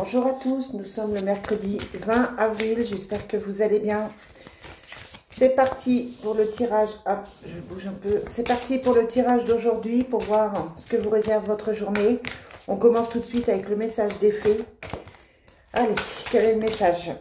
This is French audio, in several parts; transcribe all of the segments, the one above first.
Bonjour à tous, nous sommes le mercredi 20 avril, j'espère que vous allez bien. C'est parti pour le tirage, hop, je bouge un peu. C'est parti pour le tirage d'aujourd'hui pour voir ce que vous réserve votre journée. On commence tout de suite avec le message des fées. Allez, quel est le message?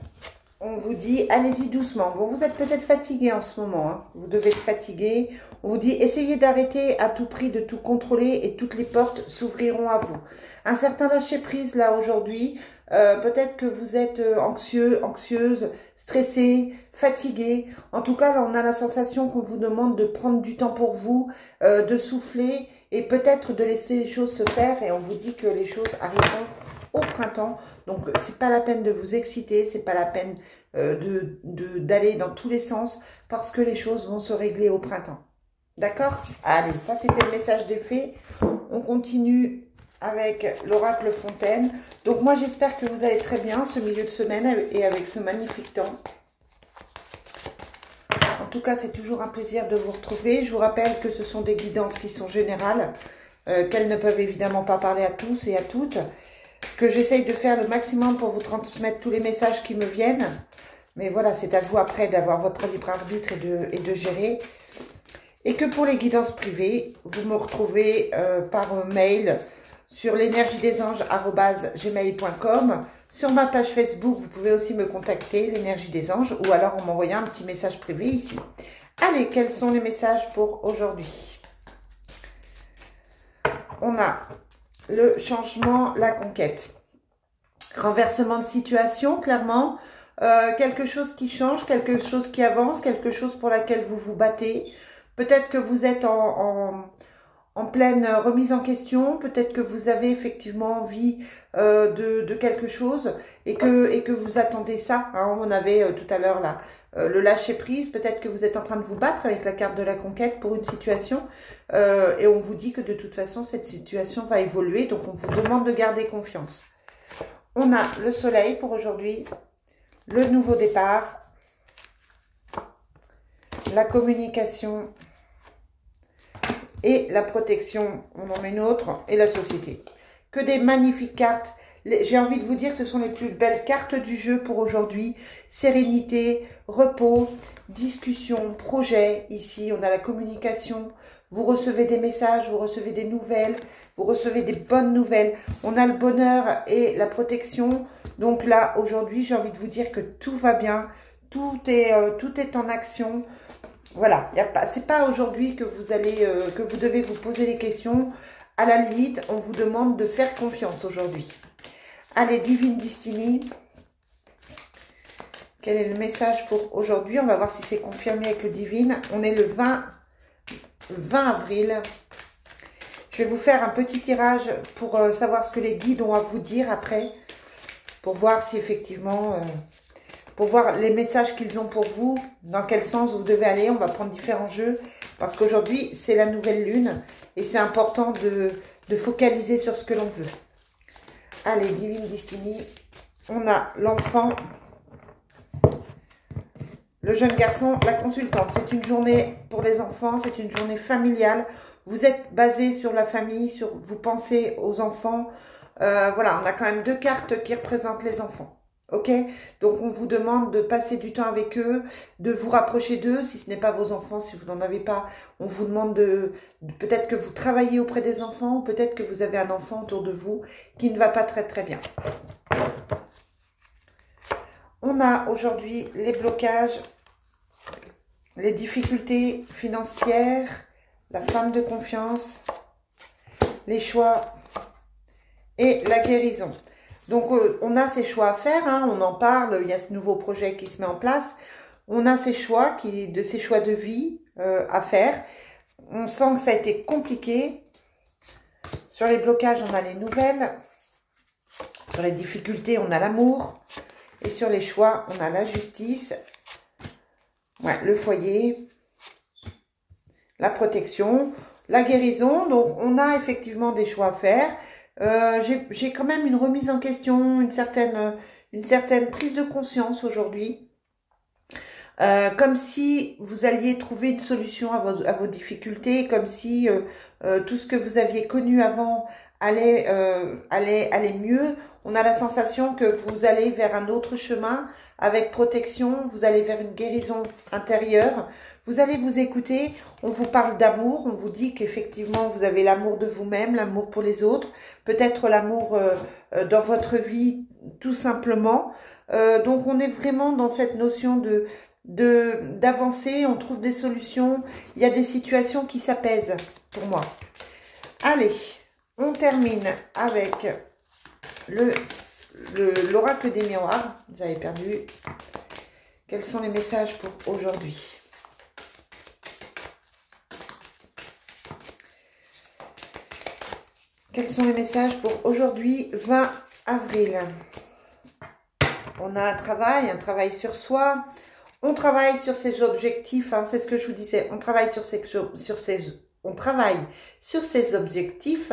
On vous dit, allez-y doucement. Bon, vous êtes peut-être fatigué en ce moment, hein. Vous devez être fatigué. On vous dit, essayez d'arrêter à tout prix de tout contrôler et toutes les portes s'ouvriront à vous. Un certain lâcher-prise là aujourd'hui. Peut-être que vous êtes anxieux, anxieuse, stressé, fatigué. En tout cas, là, on a la sensation qu'on vous demande de prendre du temps pour vous, de souffler et peut-être de laisser les choses se faire. Et on vous dit que les choses arriveront au printemps, donc c'est pas la peine de vous exciter, c'est pas la peine d'aller dans tous les sens parce que les choses vont se régler au printemps. D'accord? Allez, ça c'était le message des fées. On continue avec l'oracle Fontaine. Donc moi j'espère que vous allez très bien ce milieu de semaine et avec ce magnifique temps. En tout cas, c'est toujours un plaisir de vous retrouver. Je vous rappelle que ce sont des guidances qui sont générales, qu'elles ne peuvent évidemment pas parler à tous et à toutes, que j'essaye de faire le maximum pour vous transmettre tous les messages qui me viennent. Mais voilà, c'est à vous après d'avoir votre libre arbitre et de gérer. Et que pour les guidances privées, vous me retrouvez par mail sur l'énergiedesanges@gmail.com. Sur ma page Facebook, vous pouvez aussi me contacter, l'énergie des anges, ou alors en m'envoyant un petit message privé ici. Allez, quels sont les messages pour aujourd'hui? On a le changement, la conquête. Renversement de situation, clairement. Quelque chose qui change, quelque chose qui avance, quelque chose pour laquelle vous vous battez. Peut-être que vous êtes en pleine remise en question. Peut-être que vous avez effectivement envie de quelque chose et que vous attendez ça. Hein. On avait tout à l'heure là le lâcher prise. Peut-être que vous êtes en train de vous battre avec la carte de la conquête pour une situation. Et on vous dit que de toute façon, cette situation va évoluer. Donc, on vous demande de garder confiance. On a le soleil pour aujourd'hui, le nouveau départ, la communication et la protection. On en met une autre et la société. Que des magnifiques cartes. J'ai envie de vous dire que ce sont les plus belles cartes du jeu pour aujourd'hui. Sérénité, repos, discussion, projet. Ici, on a la communication. Vous recevez des messages, vous recevez des nouvelles, vous recevez des bonnes nouvelles. On a le bonheur et la protection. Donc là, aujourd'hui, j'ai envie de vous dire que tout va bien. Tout est en action. Voilà, c'est pas aujourd'hui que vous devez vous poser des questions. À la limite, on vous demande de faire confiance aujourd'hui. Allez, Divine Destiny. Quel est le message pour aujourd'hui? On va voir si c'est confirmé avec le Divine. On est le 20 avril. Je vais vous faire un petit tirage pour savoir ce que les guides ont à vous dire après. Pour voir si effectivement... pour voir les messages qu'ils ont pour vous, dans quel sens vous devez aller. On va prendre différents jeux parce qu'aujourd'hui, c'est la nouvelle lune et c'est important de focaliser sur ce que l'on veut. Allez, Divine Destiny, on a l'enfant, le jeune garçon, la consultante. C'est une journée pour les enfants, c'est une journée familiale. Vous êtes basé sur la famille, vous pensez aux enfants. Voilà, on a quand même deux cartes qui représentent les enfants. Ok, donc on vous demande de passer du temps avec eux, de vous rapprocher d'eux, si ce n'est pas vos enfants, si vous n'en avez pas, on vous demande peut-être que vous travaillez auprès des enfants, ou peut-être que vous avez un enfant autour de vous qui ne va pas très très bien. On a aujourd'hui les blocages, les difficultés financières, la femme de confiance, les choix et la guérison. Donc, on a ces choix à faire, hein, on en parle, il y a ce nouveau projet qui se met en place. On a ces choix, ces choix de vie à faire. On sent que ça a été compliqué. Sur les blocages, on a les nouvelles. Sur les difficultés, on a l'amour. Et sur les choix, on a la justice. Ouais, le foyer. La protection. La guérison. Donc, on a effectivement des choix à faire. J'ai quand même une remise en question, une certaine prise de conscience aujourd'hui. Comme si vous alliez trouver une solution à vos difficultés, comme si tout ce que vous aviez connu avant allait mieux. On a la sensation que vous allez vers un autre chemin avec protection. Vous allez vers une guérison intérieure. Vous allez vous écouter. On vous parle d'amour. On vous dit qu'effectivement, vous avez l'amour de vous-même, l'amour pour les autres. Peut-être l'amour dans votre vie, tout simplement. Donc, on est vraiment dans cette notion d'avancer. On trouve des solutions. Il y a des situations qui s'apaisent pour moi. Allez, on termine avec l'oracle des miroirs. J'avais perdu. Quels sont les messages pour aujourd'hui? Quels sont les messages pour aujourd'hui, 20 avril? On a un travail sur soi. On travaille sur ses objectifs. Hein, c'est ce que je vous disais. On travaille sur ses objectifs.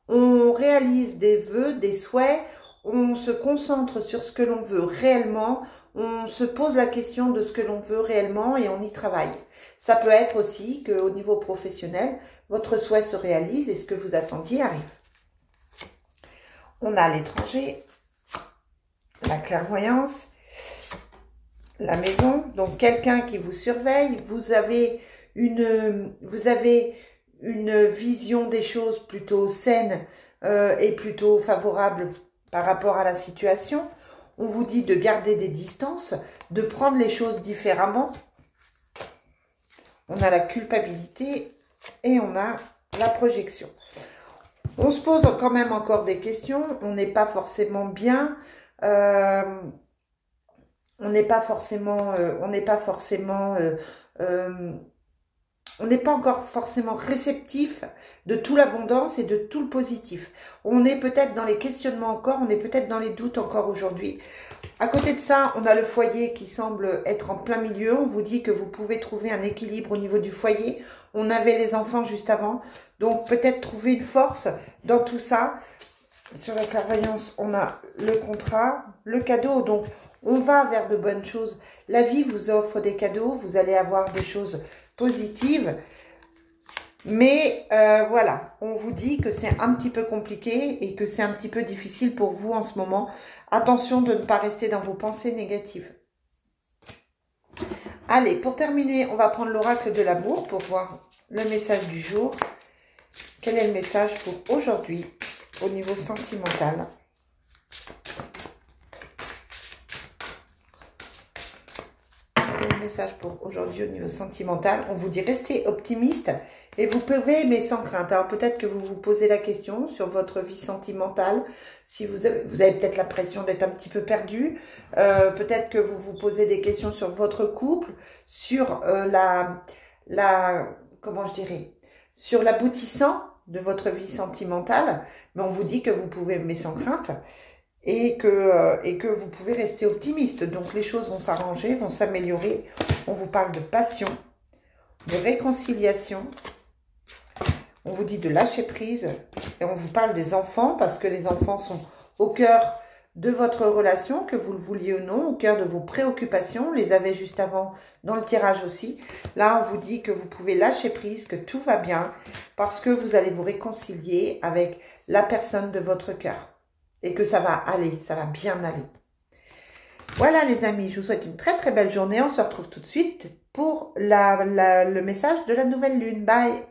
On réalise des vœux, des souhaits. On se concentre sur ce que l'on veut réellement. On se pose la question de ce que l'on veut réellement et on y travaille. Ça peut être aussi qu'au niveau professionnel, votre souhait se réalise et ce que vous attendiez arrive. On a l'étranger, la clairvoyance, la maison, donc quelqu'un qui vous surveille. Vous avez une vision des choses plutôt saine et plutôt favorable par rapport à la situation. On vous dit de garder des distances, de prendre les choses différemment. On a la culpabilité et on a la projection. On se pose quand même encore des questions. On n'est pas forcément bien. On n'est pas encore forcément réceptif de toute l'abondance et de tout le positif. On est peut-être dans les questionnements encore, on est peut-être dans les doutes encore aujourd'hui. À côté de ça, on a le foyer qui semble être en plein milieu. On vous dit que vous pouvez trouver un équilibre au niveau du foyer. On avait les enfants juste avant. Donc peut-être trouver une force dans tout ça. Sur la clairvoyance, on a le contrat, le cadeau. Donc on va vers de bonnes choses. La vie vous offre des cadeaux. Vous allez avoir des choses positives. Mais voilà, on vous dit que c'est un petit peu compliqué et que c'est un petit peu difficile pour vous en ce moment. Attention de ne pas rester dans vos pensées négatives. Allez, pour terminer, on va prendre l'oracle de l'amour pour voir le message du jour. Quel est le message pour aujourd'hui au niveau sentimental? Le message pour aujourd'hui au niveau sentimental, on vous dit restez optimiste et vous pouvez aimer sans crainte. Alors peut-être que vous vous posez la question sur votre vie sentimentale, si vous avez peut-être l'impression d'être un petit peu perdu, peut-être que vous vous posez des questions sur votre couple, sur comment je dirais, sur l'aboutissant de votre vie sentimentale, mais on vous dit que vous pouvez aimer sans crainte. Et que vous pouvez rester optimiste. Donc les choses vont s'arranger, vont s'améliorer. On vous parle de passion, de réconciliation. On vous dit de lâcher prise. Et on vous parle des enfants, parce que les enfants sont au cœur de votre relation, que vous le vouliez ou non, au cœur de vos préoccupations. On les avait juste avant dans le tirage aussi. Là, on vous dit que vous pouvez lâcher prise, que tout va bien, parce que vous allez vous réconcilier avec la personne de votre cœur. Et que ça va aller, ça va bien aller. Voilà les amis, je vous souhaite une très très belle journée. On se retrouve tout de suite pour le message de la nouvelle lune. Bye!